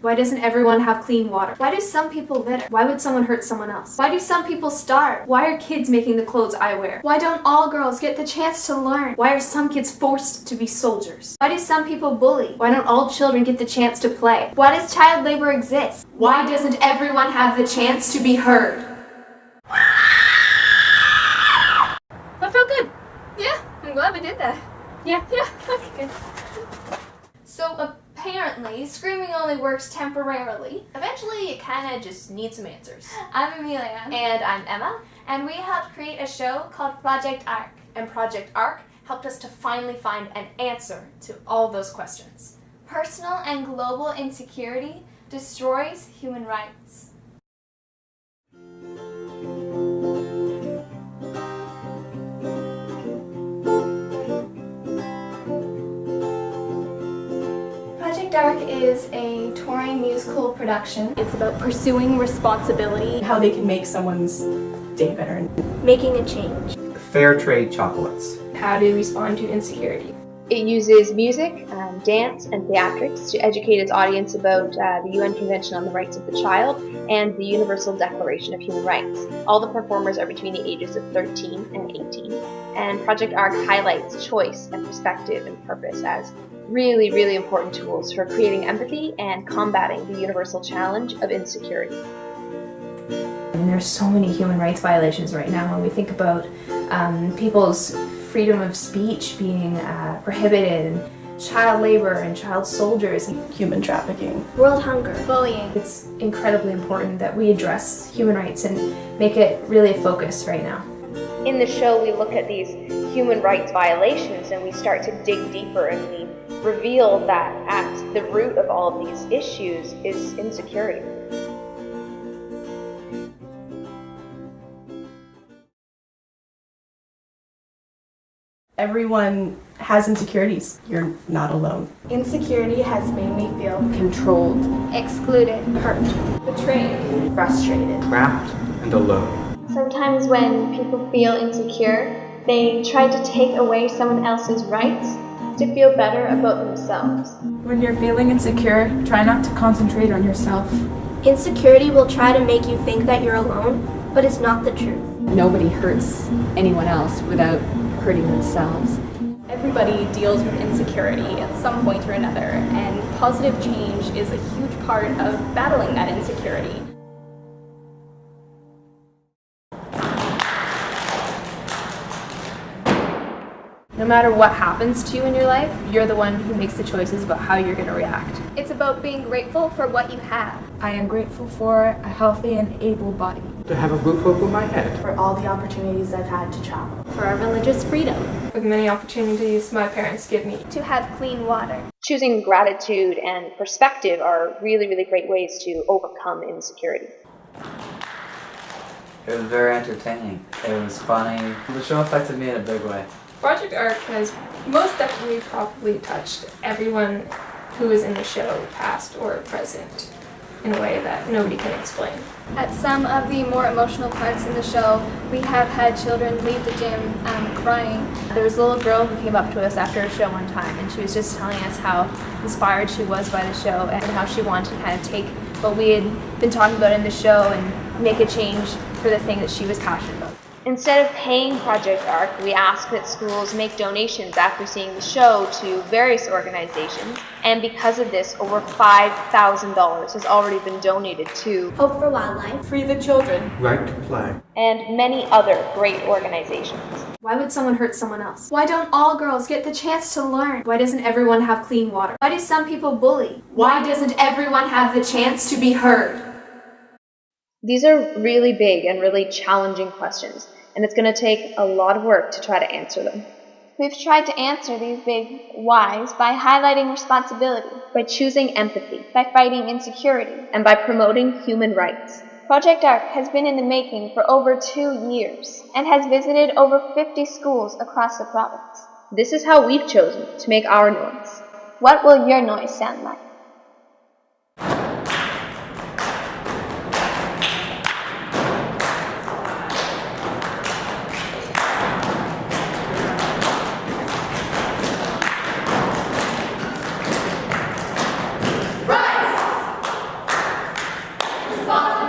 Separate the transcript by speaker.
Speaker 1: Why doesn't everyone have clean water? Why do some people litter? Why would someone hurt someone else? Why do some people starve? Why are kids making the clothes I wear? Why don't all girls get the chance to learn? Why are some kids forced to be soldiers? Why do some people bully? Why don't all children get the chance to play? Why does child labor exist? Why doesn't everyone have the chance to be heard?
Speaker 2: That felt good.
Speaker 1: Yeah, I'm glad we did that.
Speaker 2: Yeah.
Speaker 1: Okay, good. So apparently, screaming only works temporarily. Eventually, you kind of just need some answers.
Speaker 3: I'm Amelia.
Speaker 1: And I'm Emma.
Speaker 3: And we helped create a show called Project Arc.
Speaker 1: And Project Arc helped us to finally find an answer to all those questions.
Speaker 3: Personal and global insecurity destroys human rights. Project Arc is a touring musical production.
Speaker 2: It's about pursuing responsibility,
Speaker 4: how they can make someone's day better.
Speaker 2: making a change.
Speaker 5: Fair trade chocolates.
Speaker 2: How to respond to insecurity.
Speaker 6: It uses music, dance, and theatrics to educate its audience about the UN Convention on the Rights of the Child and the Universal Declaration of Human Rights. All the performers are between the ages of 13 and 18. And Project Arc highlights choice and perspective and purpose as really, really important tools for creating empathy and combating the universal challenge of insecurity.
Speaker 7: And there's so many human rights violations right now when we think about people's freedom of speech being prohibited, and child labor and child soldiers.
Speaker 4: Human trafficking.
Speaker 2: World hunger.
Speaker 3: Bullying.
Speaker 7: It's incredibly important that we address human rights and make it really a focus right now.
Speaker 6: In the show, we look at these human rights violations and we start to dig deeper, and we reveal that at the root of all of these issues is insecurity.
Speaker 4: Everyone has insecurities. You're not alone.
Speaker 2: Insecurity has made me feel
Speaker 7: Controlled,
Speaker 3: Excluded.
Speaker 2: hurt, betrayed,
Speaker 7: frustrated.
Speaker 5: Trapped and alone.
Speaker 3: Sometimes when people feel insecure, they try to take away someone else's rights to feel better about themselves.
Speaker 8: When you're feeling insecure, try not to concentrate on yourself.
Speaker 2: Insecurity will try to make you think that you're alone, but it's not the truth.
Speaker 9: Nobody hurts anyone else without hurting themselves.
Speaker 2: Everybody deals with insecurity at some point or another, and positive change is a huge part of battling that insecurity.
Speaker 7: No matter what happens to you in your life, you're the one who makes the choices about how you're going to react.
Speaker 3: It's about being grateful for what you have.
Speaker 8: I am grateful for a healthy and able body.
Speaker 5: To have a roof over my head.
Speaker 2: For all the opportunities I've had to travel.
Speaker 3: For our religious freedom.
Speaker 2: With many opportunities my parents give me.
Speaker 3: To have clean water.
Speaker 6: Choosing gratitude and perspective are really, really great ways to overcome insecurity.
Speaker 10: It was very entertaining. It was funny. The show affected me in a big way.
Speaker 2: Project Arc has most definitely probably touched everyone who is in the show, past or present, in a way that nobody can explain.
Speaker 3: At some of the more emotional parts in the show, we have had children leave the gym crying.
Speaker 7: There was a little girl who came up to us after a show one time, and she was just telling us how inspired she was by the show and how she wanted to kind of take what we had been talking about in the show and make a change for the thing that she was passionate about.
Speaker 6: Instead of paying Project Arc, we ask that schools make donations after seeing the show to various organizations, and because of this, over $5,000 has already been donated to
Speaker 2: Hope for Wildlife.
Speaker 8: Free the children.
Speaker 5: Right to play.
Speaker 6: and many other great organizations.
Speaker 1: Why would someone hurt someone else? Why don't all girls get the chance to learn? Why doesn't everyone have clean water? Why do some people bully? Why doesn't everyone have the chance to be heard?
Speaker 6: These are really big and really challenging questions, and it's going to take a lot of work to try to answer them.
Speaker 3: We've tried to answer these big whys by highlighting responsibility,
Speaker 6: by choosing empathy,
Speaker 3: by fighting insecurity,
Speaker 6: and by promoting human rights.
Speaker 3: Project Arc has been in the making for over 2 years and has visited over 50 schools across the province.
Speaker 6: This is how we've chosen to make our noise.
Speaker 3: What will your noise sound like?
Speaker 11: Stop